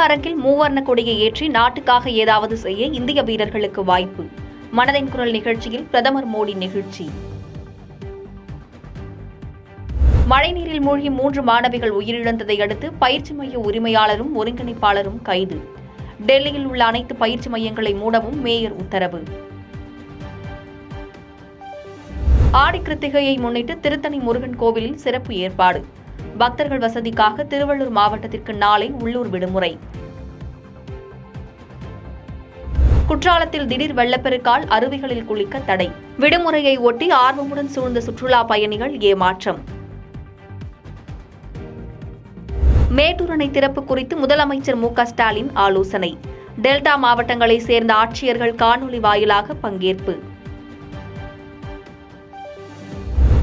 அரங்கில் மூவர்ண கொடியை ஏற்றி நாட்டுக்காக ஏதாவது செய்ய இந்திய வீரர்களுக்கு வாய்ப்பு. மனதின் குரல் நிகழ்ச்சியில் பிரதமர் மோடி நெகிழ்ச்சி. மழைநீரில் மூழ்கி 3 மாணவிகள் உயிரிழந்ததை அடுத்து பயிற்சி மைய உரிமையாளரும் ஒருங்கிணைப்பாளரும் கைது. டெல்லியில் உள்ள அனைத்து பயிற்சி மையங்களை மூடவும் மேயர் உத்தரவு. ஆடி கிருத்திகையை முன்னிட்டு திருத்தணி முருகன் கோவிலில் சிறப்பு ஏற்பாடு. பக்தர்கள் வசதிக்காக திருவள்ளூர் மாவட்டத்திற்கு நாளை உள்ளூர் விடுமுறை. குற்றாலத்தில் திடீர் வெள்ளப்பெருக்கால் அருவிகளில் குளிக்க தடை. விடுமுறையை ஒட்டி ஆர்வமுடன் சூழ்ந்த சுற்றுலா பயணிகள் ஏமாற்றம். மேட்டூர் அணை திறப்பு குறித்து முதலமைச்சர் மு.க.ஸ்டாலின் ஆலோசனை. டெல்டா மாவட்டங்களைச் சேர்ந்த ஆட்சியர்கள் காணொலி வாயிலாக பங்கேற்பு.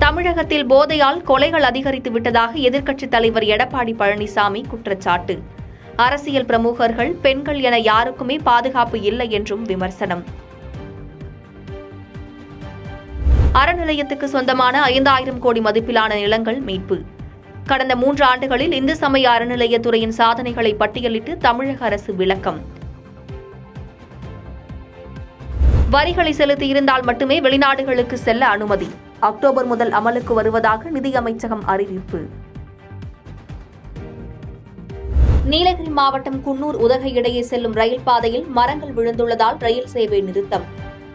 தமிழகத்தில் போதையால் கொலைகள் அதிகரித்து விட்டதாக எதிர்க்கட்சித் தலைவர் எடப்பாடி பழனிசாமி குற்றச்சாட்டு. அரசியல் பிரமுகர்கள், பெண்கள் என யாருக்குமே பாதுகாப்பு இல்லை என்றும் விமர்சனம். அறநிலையத்துக்கு சொந்தமான 5000 கோடி மதிப்பிலான நிலங்கள் மீட்பு. கடந்த 3 ஆண்டுகளில் இந்து சமய அறநிலையத்துறையின் சாதனைகளை பட்டியலிட்டு தமிழக அரசு விளக்கம். வரிகளை செலுத்தியிருந்தால் மட்டுமே வெளிநாடுகளுக்கு செல்ல அனுமதி. அக்டோபர் முதல் அமலுக்கு வருவதாக நிதியமைச்சகம் அறிவிப்பு. நீலகிரி மாவட்டம் குன்னூர் உதகை இடையே செல்லும் ரயில் பாதையில் மரங்கள் விழுந்துள்ளதால் ரயில் சேவை நிறுத்தம்.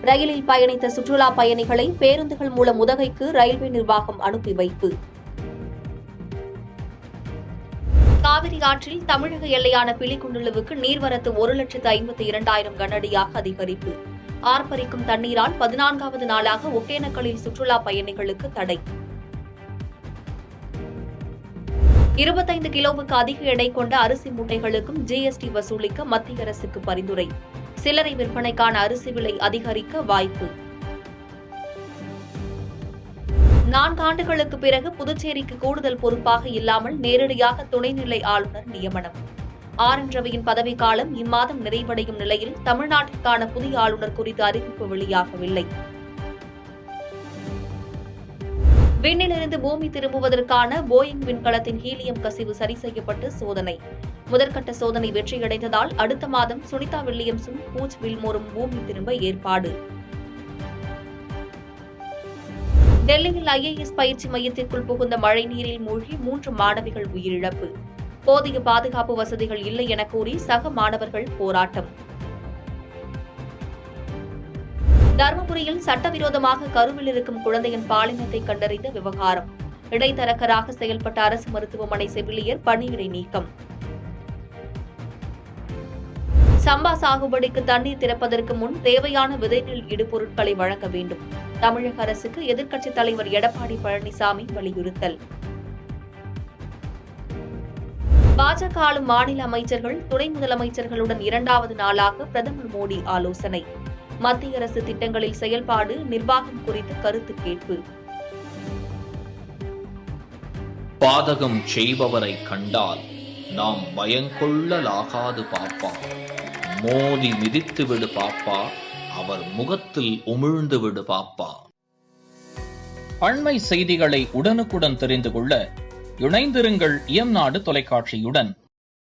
ரயிலில் பயணித்த சுற்றுலா பயணிகளை பேருந்துகள் மூலம் உதகைக்கு ரயில்வே நிர்வாகம் அனுப்பி வைப்பு. காவிரி ஆற்றில் தமிழக எல்லையான பிலிகுண்டுலுவுக்கு நீர்வரத்து 1,52,000 கனஅடியாக அதிகரிப்பு. ஆர்ப்பரிக்கும் தண்ணீரால் 14வது நாளாக ஒகேனக்கலில் சுற்றுலா பயணிகளுக்கு தடை. 25 கிலோவுக்கு அதிக எடை கொண்ட அரிசி மூட்டைகளுக்கும் ஜிஎஸ்டி வசூலிக்க மத்திய அரசுக்கு பரிந்துரை. சில்லறை விற்பனைக்கான அரிசி விலை அதிகரிக்க வாய்ப்பு. 4 ஆண்டுகளுக்கு பிறகு புதுச்சேரிக்கு கூடுதல் பொறுப்பாக இல்லாமல் நேரடியாக துணைநிலை ஆளுநர் நியமனம். ஆர்.என். ரவியின் பதவிக்காலம் இம்மாதம் நிறைவடையும் நிலையில் தமிழ்நாட்டிற்கான புதிய ஆளுநர் குறித்த அறிவிப்பு வெளியாகவில்லை. விண்ணிலிருந்து பூமி திரும்புவதற்கான போயிங் விண்கலத்தின் ஹீலியம் கசிவு சரி செய்யப்பட்டு சோதனை. முதற்கட்ட சோதனை வெற்றியடைந்ததால் அடுத்த மாதம் சுனிதா வில்லியம்ஸும் பூஜ் வில்மோரும் பூமி திரும்ப ஏற்பாடு. டெல்லியில் ஐஏஎஸ் பயிற்சி மையத்திற்குள் புகுந்த மழைநீரில் மூழ்கி 3 மாணவிகள் உயிரிழப்பு. போதிய பாதுகாப்பு வசதிகள் இல்லை என கூறி சக மாணவர்கள் போராட்டம். தருமபுரியில் சட்டவிரோதமாக கருவில் இருக்கும் குழந்தையின் பாலினத்தை கண்டறிந்த விவகாரம். இடைத்தரகராக செயல்பட்ட அரசு மருத்துவமனை செவிலியர் பணியிடை நீக்கம். சம்பா சாகுபடிக்கு தண்ணீர் திறப்பதற்கு முன் தேவையான விதைநெல் இடுபொருட்களை வழங்க வேண்டும். தமிழக அரசுக்கு எதிர்க்கட்சித் தலைவர் எடப்பாடி பழனிசாமி வலியுறுத்தல். பாஜக ஆளும் மாநில அமைச்சர்கள், துணை முதலமைச்சர்களுடன் 2வது நாளாக பிரதமர் மோடி ஆலோசனை. மத்திய அரசு திட்டங்களில் செயல்பாடு, நிர்வாகம் குறித்து கருத்து கேட்பு. பாதகம் செய்பவரை கண்டால் நாம் பயங்கொள்ளலாகாது பாப்பா. மோதி மிதித்து விடு பாப்பா, அவர் முகத்தில் உமிழ்ந்து விடு பாப்பா. அண்மை செய்திகளை உடனுக்குடன் தெரிந்து கொள்ள இணைந்திருங்கள் இயம்நாடு தொலைக்காட்சியுடன்.